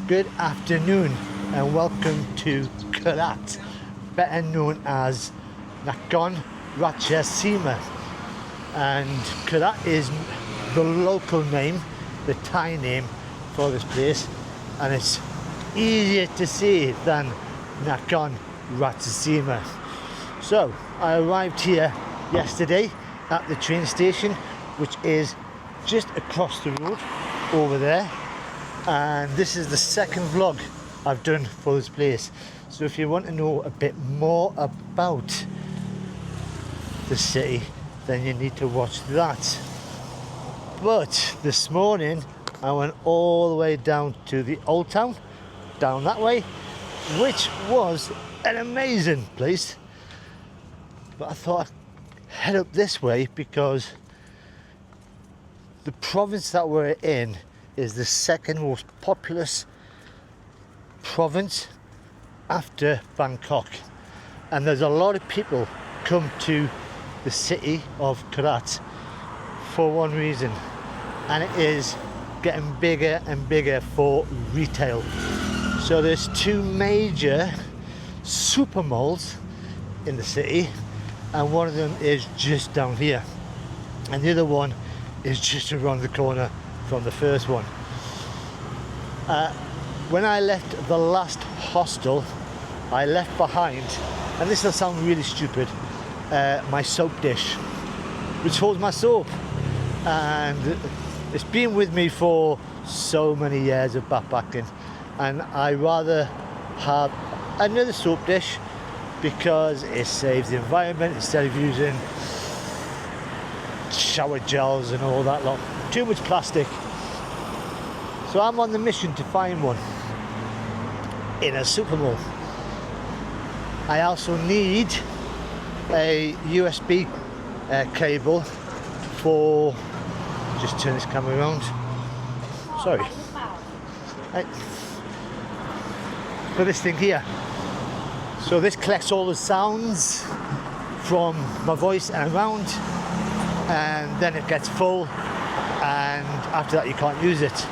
Good afternoon and welcome to Korat, better known as Nakhon Ratchasima. And Korat is the local name, the Thai name for this place, and it's easier to say than Nakhon Ratchasima. So I arrived here yesterday at the train station, which is just across the road over there, and this is the second vlog I've done for this place. So if you want to know a bit more about the city, then you need to watch that. But this morning I went all the way down to the old town, down that way, which was an amazing place. But I thought I'd head up this way because the province that we're in is the second most populous province after Bangkok, and there's a lot of people come to the city of Korat for one reason, and it is getting bigger and bigger for retail. So there's two major super malls in the city, and one of them is just down here, and the other one is just around the corner from the first one. When I left the last hostel, I left behind, and this will sound really stupid, my soap dish, which holds my soap, and it's been with me for so many years of backpacking, and I rather have another soap dish because it saves the environment instead of using shower gels and all that lot. Too much plastic. So I'm on the mission to find one in a super mall. I also need a USB cable for, just turn this camera around, sorry, for this thing here. So this collects all the sounds from my voice and around, and then it gets full, and after that you can't use it.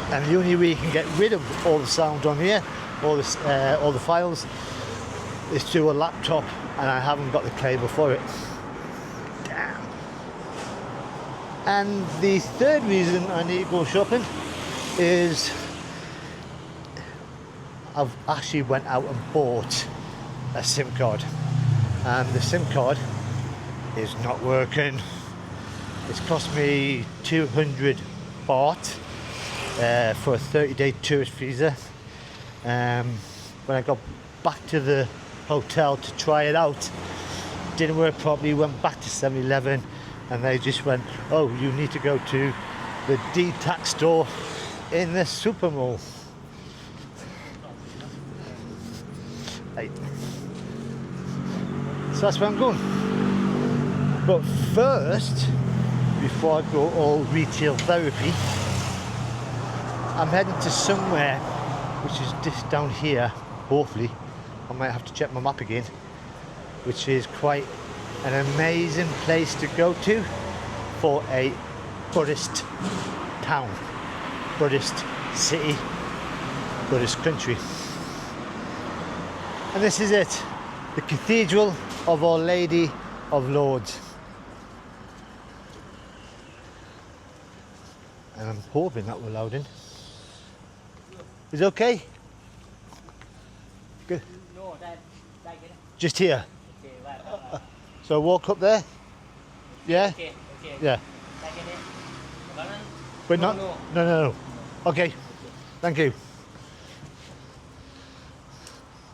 And the only way you can get rid of all the sound on here, all the files, is through a laptop, and I haven't got the cable for it. Damn. And the third reason I need to go shopping is I've actually went out and bought a SIM card, and the SIM card is not working. It's cost me 200 baht for a 30-day tourist visa. When I got back to the hotel to try it out, didn't work properly. Went back to 7-Eleven, and they just went, oh, you need to go to the D-Tax store in the super mall. Right. So that's where I'm going. But first, before I go all retail therapy, I'm heading to somewhere which is just down here. Hopefully, I might have to check my map again, which is quite an amazing place to go to for a Buddhist town, Buddhist city, Buddhist country. And this is it, the Cathedral of Our Lady of Lords. And I'm hoping that we're loud in. Is it okay? Good. Just here. So walk up there. Yeah. Yeah. But not. No. Okay. Thank you.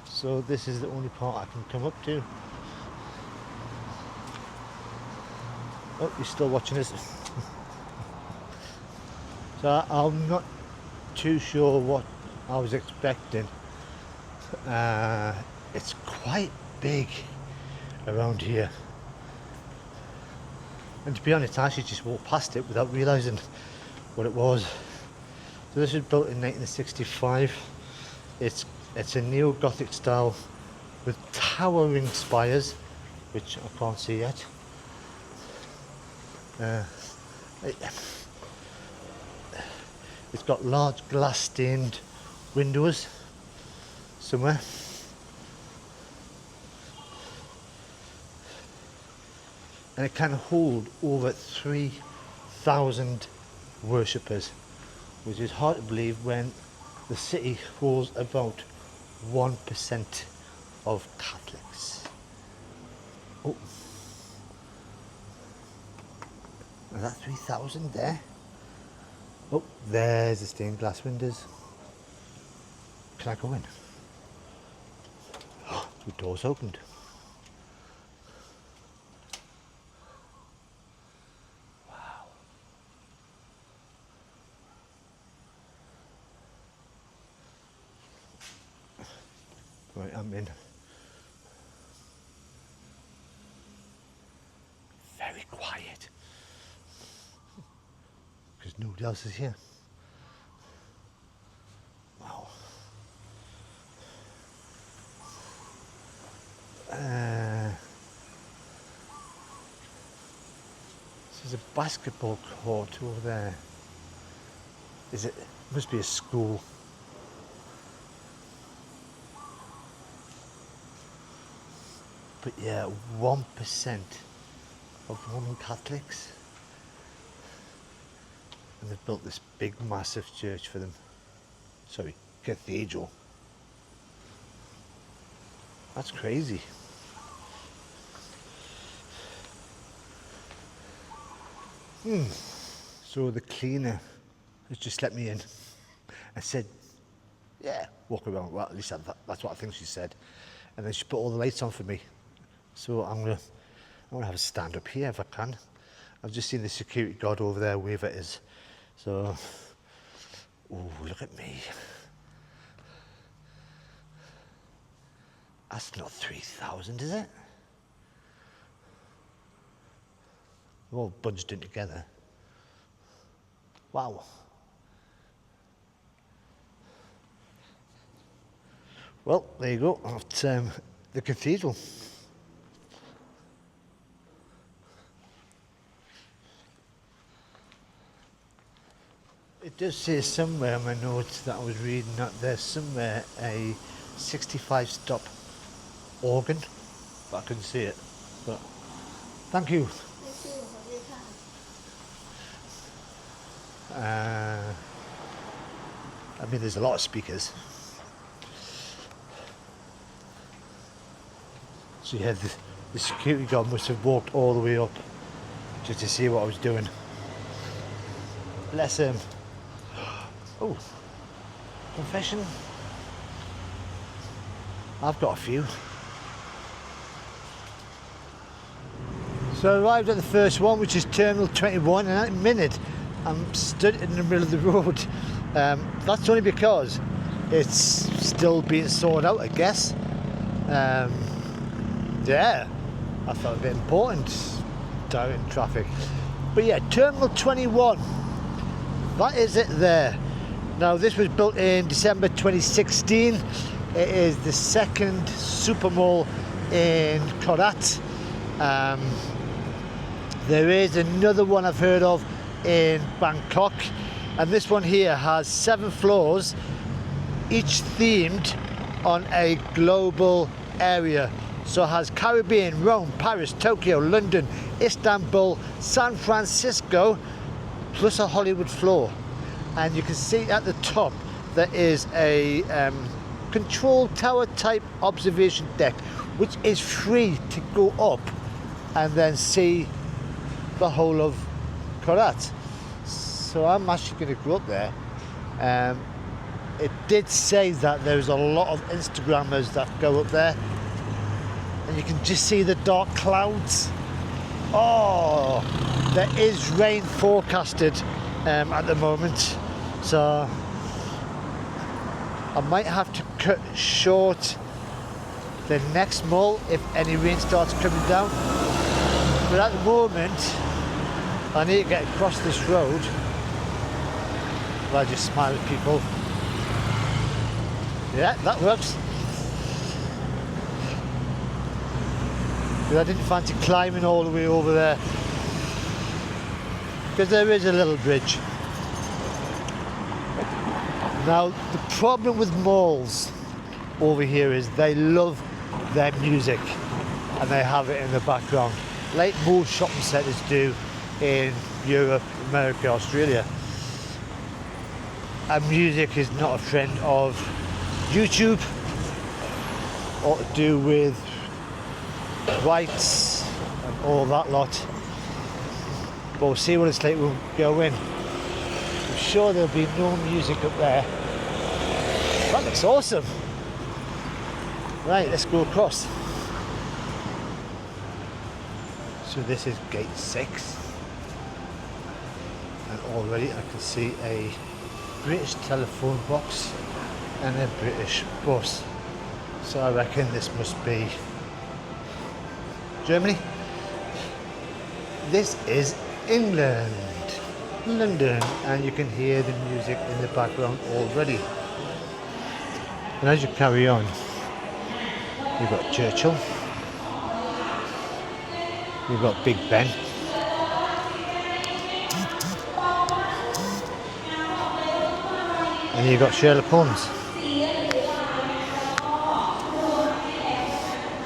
So this is the only part I can come up to. Oh, you're still watching this. So I'm not too sure what I was expecting. It's quite big around here, and to be honest, I actually just walked past it without realising what it was. So this was built in 1965. It's a neo-Gothic style with towering spires, which I can't see yet. It's got large glass stained windows somewhere. And it can hold over 3,000 worshippers, which is hard to believe when the city holds about 1% of Catholics. Oh, is that 3,000 there? Oh, there's the stained glass windows. Can I go in? Oh, the door's opened. Right, I'm in. Very quiet. Because nobody else is here. Wow. There's a basketball court over there. Is it? Must be a school. But yeah, 1% of Roman Catholics. And they've built this big, massive church for them. Sorry, cathedral. That's crazy. So the cleaner has just let me in. I said, yeah, walk around. Well, at least that's what I think she said. And then she put all the lights on for me. So I'm gonna have a stand up here if I can. I've just seen the security guard over there, wherever it is. So, oh, look at me. That's not 3,000, is it? They're all bunched in together. Wow. Well, there you go, at the cathedral. It does say somewhere in my notes that I was reading that there's somewhere a 65-stop organ, but I couldn't see it. But thank you. I mean, there's a lot of speakers. So yeah, the security guard must have walked all the way up just to see what I was doing. Bless him. Oh, confession. I've got a few. So I arrived at the first one, which is Terminal 21, and at the minute I'm stood in the middle of the road. That's only because it's still being sorted out, I guess. Yeah, I thought it'd be important, direct traffic. But yeah, Terminal 21, that is it there. Now this was built in December 2016. It is the second super mall in Korat. There is another one I've heard of in Bangkok, and this one here has 7 floors, each themed on a global area. So it has Caribbean, Rome, Paris, Tokyo, London, Istanbul, San Francisco, plus a Hollywood floor. And you can see at the top there is a control tower type observation deck, which is free to go up and then see the whole of Korat. So I'm actually going to go up there. It did say that there's a lot of Instagrammers that go up there, and you can just see the dark clouds. Oh, there is rain forecasted at the moment, so I might have to cut short the next mall if any rain starts coming down. But at the moment I need to get across this road. I just smile at people. Yeah, that works. But I didn't fancy climbing all the way over there, because there is a little bridge. Now, the problem with malls over here is they love their music and they have it in the background, like most shopping centres do in Europe, America, Australia. And music is not a friend of YouTube or to do with rights and all that lot. But we'll see what it's like when we go in. I'm sure there'll be no music up there. That looks awesome. Right, let's go across. So this is gate 6. And already I can see a British telephone box and a British bus. So I reckon this must be Germany. This is England, London, and you can hear the music in the background already. And as you carry on, you've got Churchill, you've got Big Ben, and you've got Sherlock Holmes.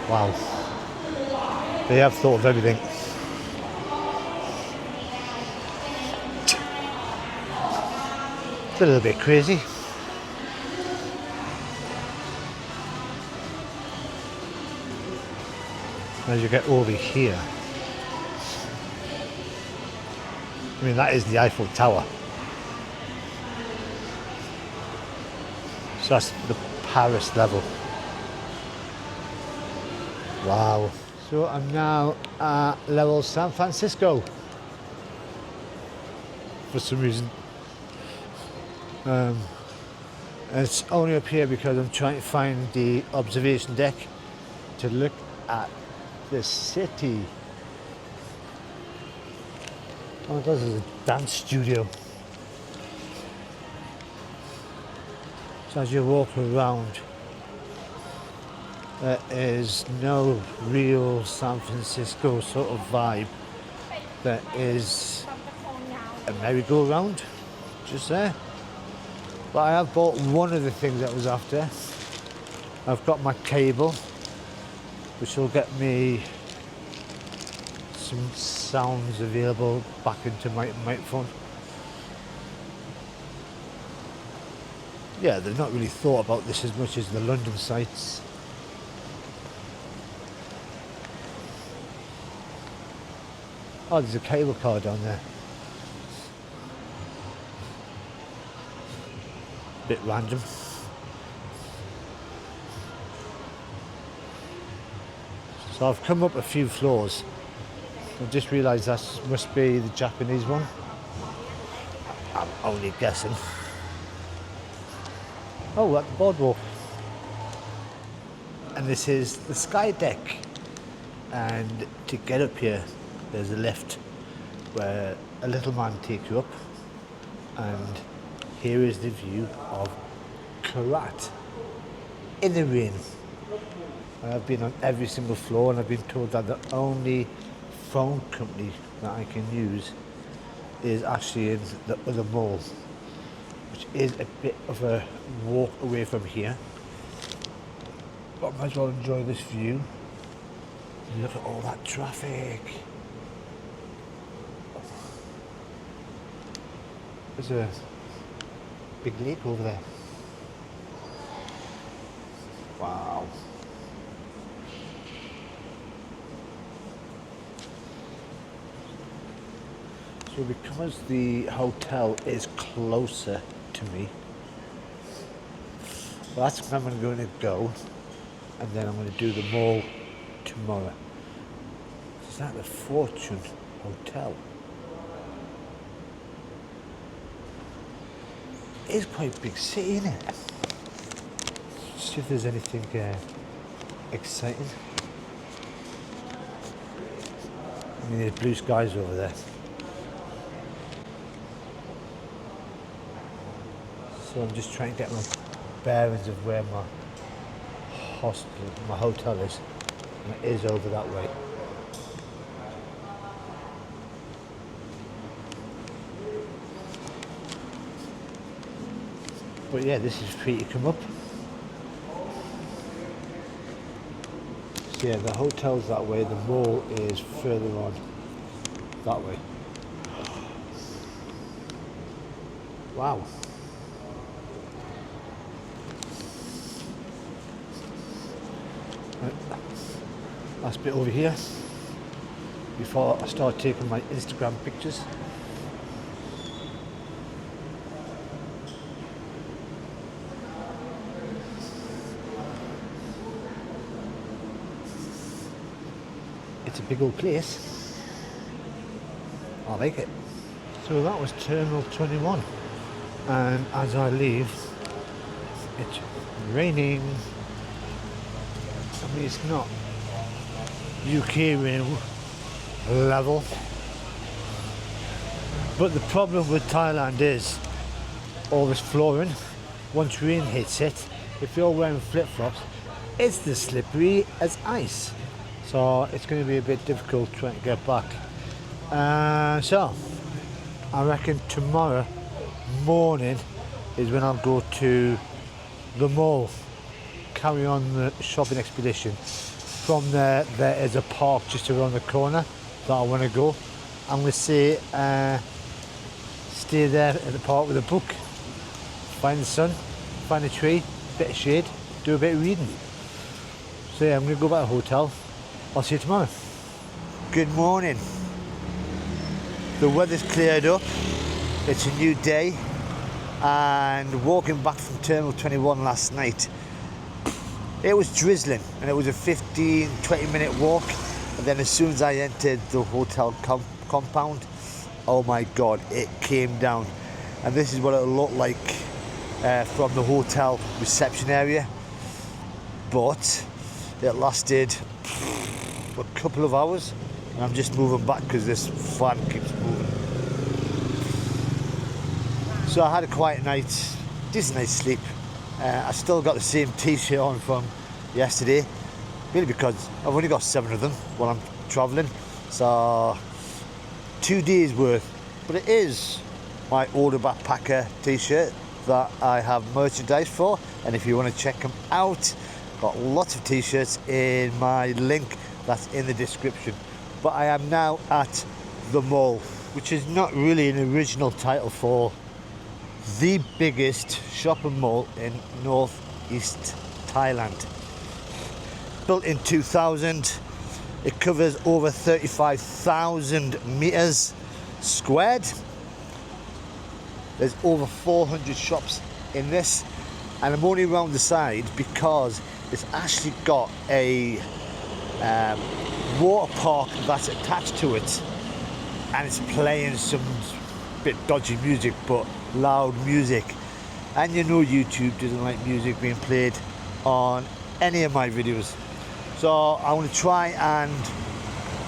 Wow, they have thought of everything. It's a little bit crazy. As you get over here, I mean, that is the Eiffel Tower. So that's the Paris level. Wow. So I'm now at level San Francisco for some reason. And it's only up here because I'm trying to find the observation deck to look at the city. Oh, this is a dance studio. So as you walk around, there is no real San Francisco sort of vibe. There is a merry-go-round just there. But I have bought one of the things that I was after. I've got my cable, which will get me some sounds available back into my microphone. Yeah, they've not really thought about this as much as the London sites. Oh, there's a cable car down there. Bit random. So I've come up a few floors. I just realised that must be the Japanese one. I'm only guessing. Oh, at the boardwalk. And this is the sky deck. And to get up here, there's a lift where a little man takes you up. And here is the view of Korat in the rain. I've been on every single floor and I've been told that the only phone company that I can use is actually in the other mall, which is a bit of a walk away from here. But I might as well enjoy this view. Look at all that traffic. There's a big lake over there. Wow. So because the hotel is closer to me, well, that's where I'm going to go, and then I'm going to do the mall tomorrow. Is that the Fortune Hotel? It is quite a big city, isn't it? Let's see if there's anything exciting. I mean, there's blue skies over there. So I'm just trying to get my bearings of where my hotel is. And it is over that way. But yeah, this is free to come up. So yeah, the hotel's that way, the mall is further on that way. Wow. Last bit over here before I start taking my Instagram pictures. It's a big old place. I like it. So that was Terminal 21, and as I leave, it's raining. I mean, it's not UK rain level, but the problem with Thailand is all this flooring. Once rain hits it, if you're wearing flip-flops, it's as slippery as ice. So it's going to be a bit difficult trying to get back. So I reckon tomorrow morning is when I'll go to the mall, carry on the shopping expedition. From there is a park just around the corner that I want to go. I'm going to stay there at the park with a book, find the sun, find a tree, bit of shade, do a bit of reading. So yeah, I'm going to go back to the hotel. I'll see you tomorrow. Good morning. The weather's cleared up. It's a new day, and walking back from Terminal 21 last night, it was drizzling, and it was a 15-20 minute walk. And then as soon as I entered the hotel compound, oh my god, it came down. And this is what it looked like from the hotel reception area. But it lasted a couple of hours, and I'm just moving back because this fan keeps moving. So I had a quiet night, decent night's sleep. I still got the same t-shirt on from yesterday, really because I've only got 7 of them while I'm travelling, so 2 days worth. But it is my older backpacker t-shirt that I have merchandise for, and if you want to check them out, got lots of t-shirts in my link that's in the description. But I am now at the mall, which is not really an original title for the biggest shopping mall in northeast Thailand. Built in 2000, it covers over 35,000 meters squared. There's over 400 shops in this, and I'm only around the side because it's actually got a water park that's attached to it, and it's playing some bit dodgy music, but loud music. And you know YouTube doesn't like music being played on any of my videos. So I want to try and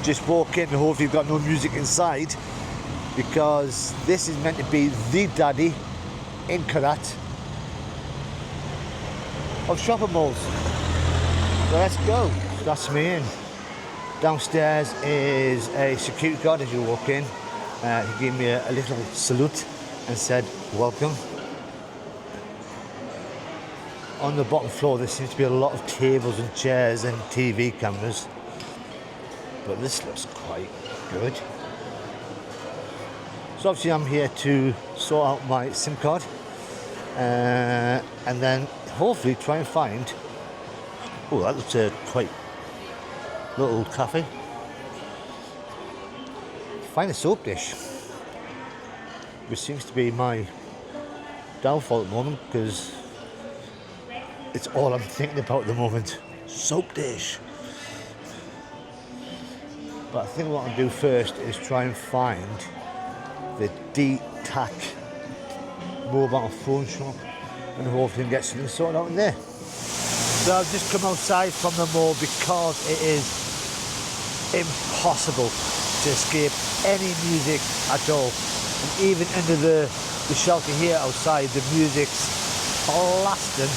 just walk in and hopefully you've got no music inside, because this is meant to be the daddy in Korat of shopping malls. So let's go. That's me in. Downstairs is a security guard as you walk in. He gave me a little salute and said, welcome. On the bottom floor there seems to be a lot of tables and chairs and TV cameras, but this looks quite good. So obviously I'm here to sort out my SIM card, and then hopefully try and find, oh, that looks a quite little cafe. Find a soap dish, which seems to be my downfall at the moment, because it's all I'm thinking about at the moment. Soap dish. But I think what I'll do first is try and find the DTAC mobile phone shop, and hopefully get something sorted out in there. So I've just come outside from the mall because it is impossible to escape any music at all. And even under the shelter here outside, the music's blasting.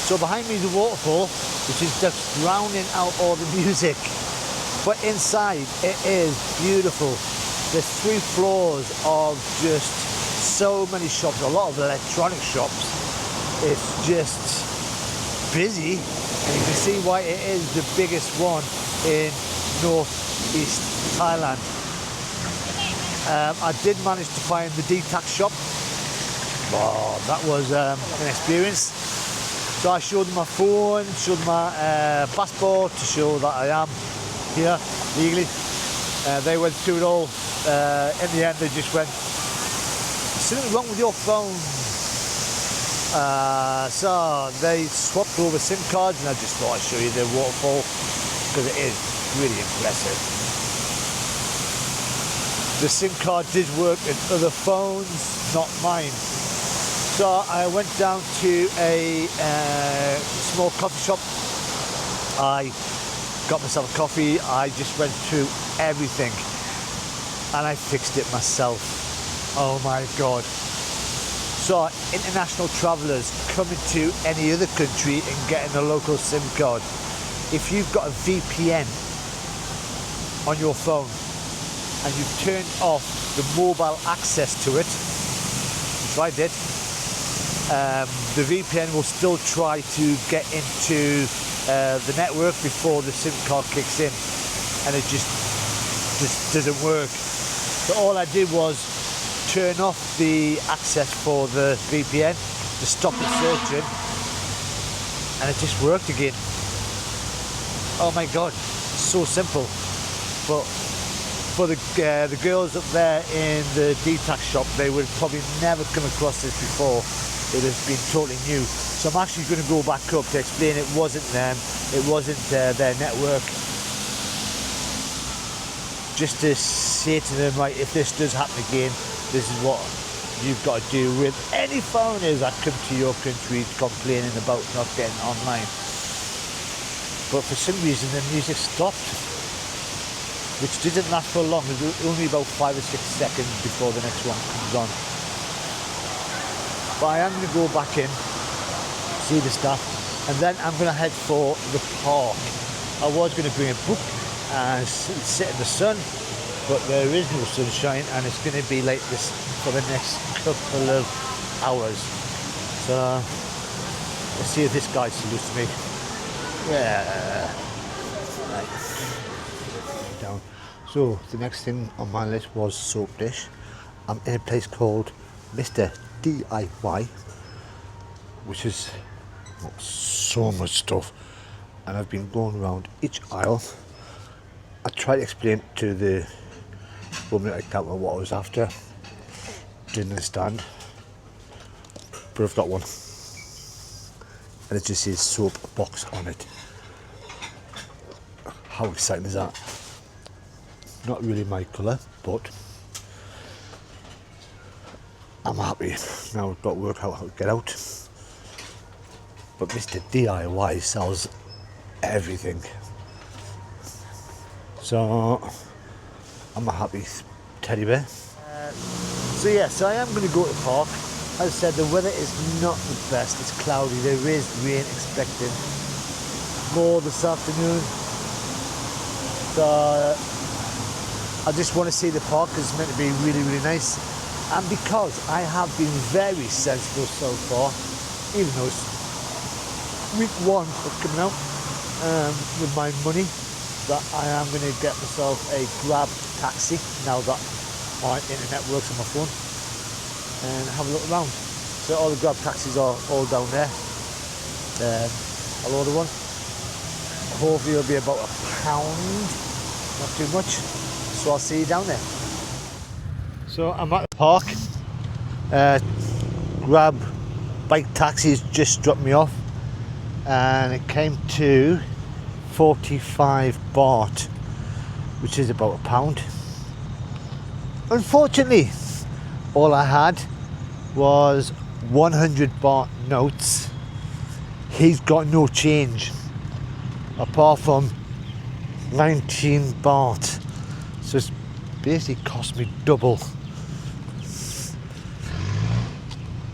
So behind me is a waterfall, which is just drowning out all the music. But inside, it is beautiful. There's 3 floors of just so many shops, a lot of electronic shops. It's just busy, and you can see why it is the biggest one in northeast Thailand. I did manage to find the detox shop. Oh, that was an experience. So I showed them my phone, showed them my passport to show that I am here legally. They went through it all. In the end, they just went, something wrong with your phone. So they swapped over SIM cards, and I just thought I'd show you the waterfall because it is really impressive. The SIM card did work in other phones, not mine. So I went down to a small coffee shop. I got myself a coffee. I just went through everything and I fixed it myself. Oh my God. So international travellers coming to any other country and getting a local SIM card, if you've got a VPN on your phone and you've turned off the mobile access to it, which I did, the VPN will still try to get into the network before the SIM card kicks in, and it just doesn't work. So all I did was turn off the access for the VPN to stop it searching, and it just worked again. Oh my God, so simple. But for the girls up there in the detox shop, they would probably never come across this before. It has been totally new. So I'm actually going to go back up to explain it wasn't them, it wasn't their network. Just to say to them, right, if this does happen again, this is what you've got to do with any foreigners that come to your country complaining about not getting online. But for some reason the music stopped, which didn't last for long. It was only about 5 or 6 seconds before the next one comes on. But I am going to go back in, see the stuff, and then I'm going to head for the park. I was going to bring a book and sit in the sun, but there is no sunshine, and it's going to be like this for the next couple of hours. So let's see if this guy salutes me. Yeah. Right. Down. So the next thing on my list was soap dish. I'm in a place called Mr. DIY, which is so much stuff, and I've been going around each aisle. I tried to explain to the woman at the counter what I was after. Didn't understand, but I've got one, and it just says soap box on it. How exciting is that? Not really my colour, but I'm happy. Now I've got to work out how to get out. But Mr. DIY sells everything. So I'm a happy teddy bear. So yes, I am going to go to the park. As I said, the weather is not the best. It's cloudy. There is rain expected. More this afternoon. So I just want to see the park because it's meant to be really, really nice. And because I have been very sensible so far, even though it's week 1 of coming out with my money, that I am going to get myself a Grab taxi now that my internet works on my phone, and have a look around. So all the Grab taxis are all down there. I'll order one. Hopefully it'll be about £1, not too much. So I'll see you down there. So I'm at the park. Grab bike taxis just dropped me off, and it came to 45 baht, which is about £1. Unfortunately, all I had was 100 baht notes. He's got no change apart from 19 baht, so it's basically cost me double.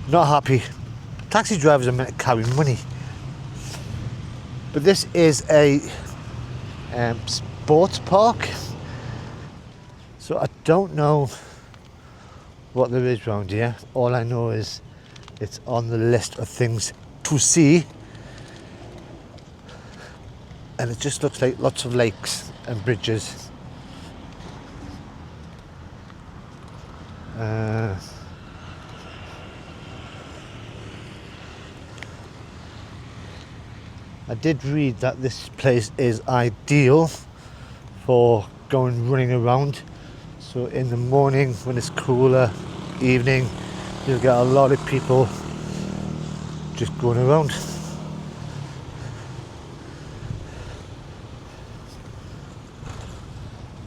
Not happy. Taxi drivers are meant to carry money, but this is a sports park, so I don't know what there is around here. All I know is it's on the list of things to see. And it just looks like lots of lakes and bridges. I did read that this place is ideal for going running around. So in the morning when it's cooler, evening, you'll get a lot of people just going around.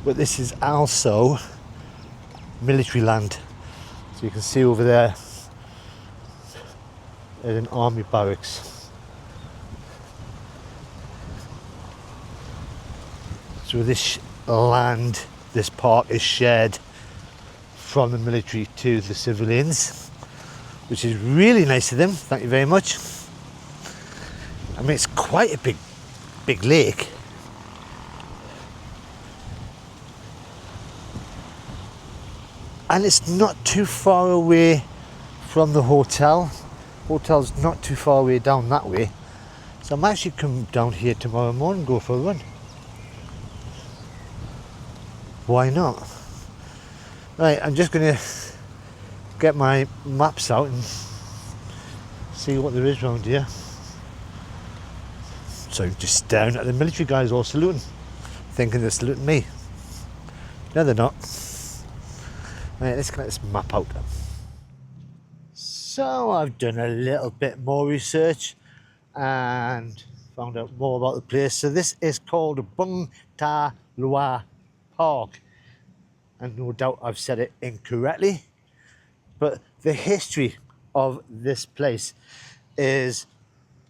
But this is also military land. So you can see over there, there's an army barracks. So this land, this park is shared from the military to the civilians, which is really nice of them, thank you very much. I mean, it's quite a big lake. And it's not too far away from the hotel. Hotel's not too far away down that way. So I might actually come down here tomorrow morning and go for a run. Why not? Right, I'm just gonna get my maps out and see what there is around here. So just staring at the military guys all saluting, thinking they're saluting me. No, they're not. Right, let's get this map out. So I've done a little bit more research and found out more about the place. So this is called Bung Ta Lua Park, and no doubt I've said it incorrectly, but the history of this place is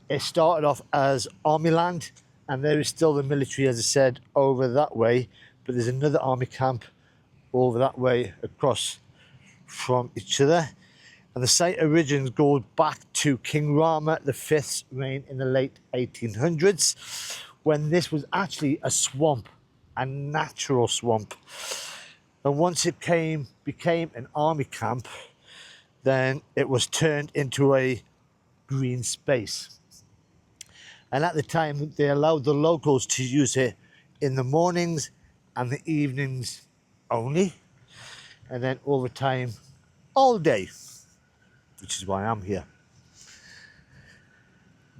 it started off as army land, and there is still the military, as I said, over that way, but there's another army camp over that way across from each other. And the site origins goes back to King Rama V's reign in the late 1800s, when this was actually a swamp, a natural swamp. And once it became an army camp, then it was turned into a green space. And at the time, they allowed the locals to use it in the mornings and the evenings only. And then over time, all day, which is why I'm here.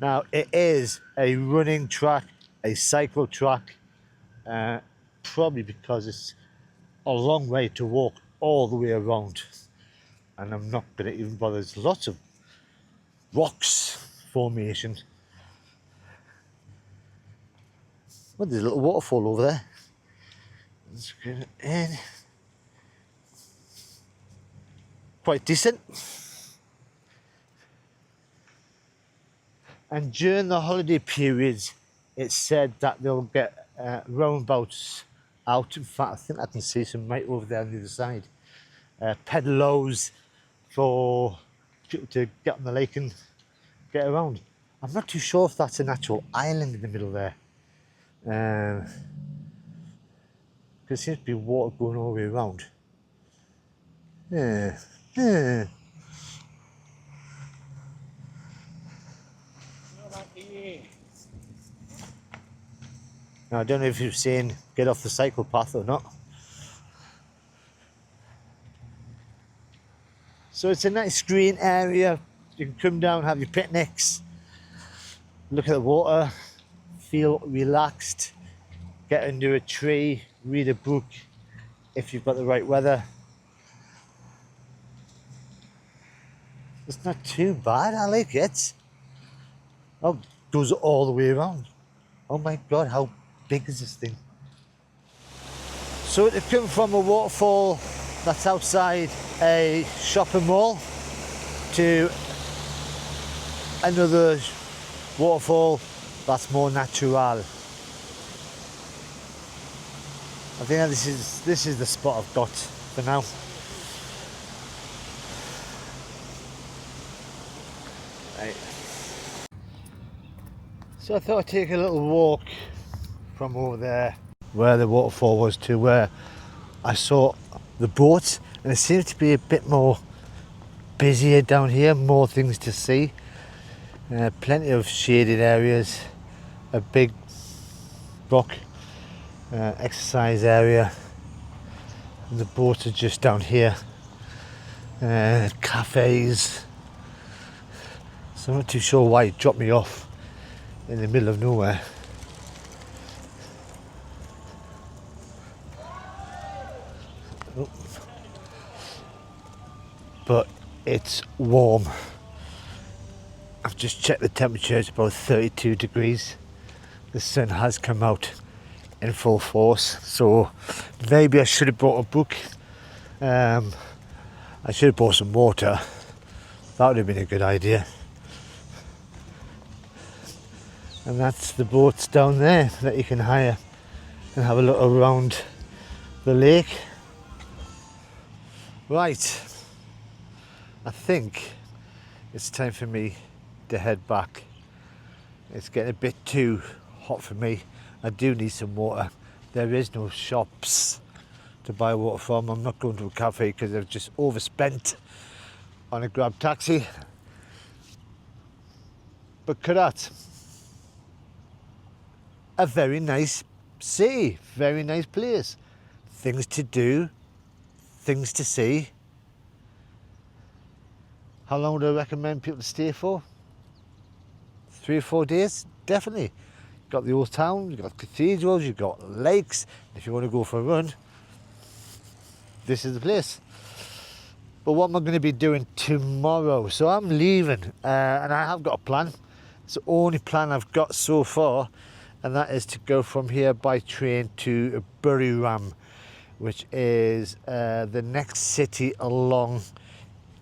Now, it is a running track, a cycle track, probably because it's a long way to walk all the way around, and I'm not going to even bother. There's lots of rocks formation. Well, there's a little waterfall over there. Let's get it in. Quite decent. And during the holiday periods, it's said that they'll get roundabouts out. In fact, I think I can see some right over there on the other side. Pedalos for people to get on the lake and get around. I'm not too sure if that's an actual island in the middle there. Because there seems to be water going all the way around. Now, I don't know if you've seen get off the cycle path or not. So it's a nice green area. You can come down, have your picnics, look at the water, feel relaxed, get under a tree, read a book if you've got the right weather. It's not too bad, I like it. Oh, it goes all the way around. Oh my God, how big is this thing? So to come from a waterfall that's outside a shopping mall to another waterfall that's more natural. I think this is the spot I've got for now. Right. So I thought I'd take a little walk from over there where the waterfall was to where I saw the boat, and it seemed to be a bit more busier down here, more things to see. Plenty of shaded areas, a big rock exercise area, and the boats are just down here. Cafes. So I'm not too sure why it dropped me off in the middle of nowhere. Oh. But it's warm. I've just checked the temperature, it's about 32 degrees. The sun has come out in full force, so maybe I should have brought a book. I should have brought some water. That would have been a good idea. And that's the boats down there that you can hire and have a look around the lake. Right, I think it's time for me to head back. It's getting a bit too hot for me. I do need some water. There is no shops to buy water from. I'm not going to a cafe because I've just overspent on a grab taxi. But Korat, a very nice city, very nice place. Things to do, things to see. How long would I recommend people to stay for? 3 or 4 days? Definitely. You've got the old town, you've got cathedrals, you've got lakes. If you want to go for a run, this is the place. But what am I going to be doing tomorrow? So I'm leaving, and I have got a plan. It's the only plan I've got so far, and that is to go from here by train to Buriram, which is the next city along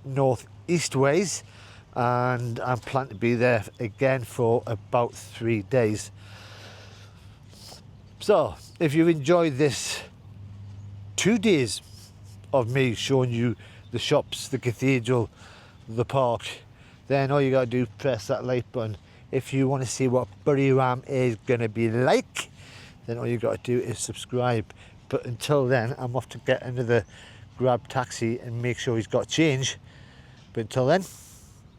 northeast ways, and I'm planning to be there again for about 3 days. So if you enjoyed this 2 days of me showing you the shops, the cathedral, the park, then all you gotta do is press that like button. If you want to see what Buriram is gonna be like, then all you gotta do is subscribe. But until then, I'm off to get another grab taxi and make sure he's got change. But until then,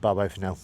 bye bye for now.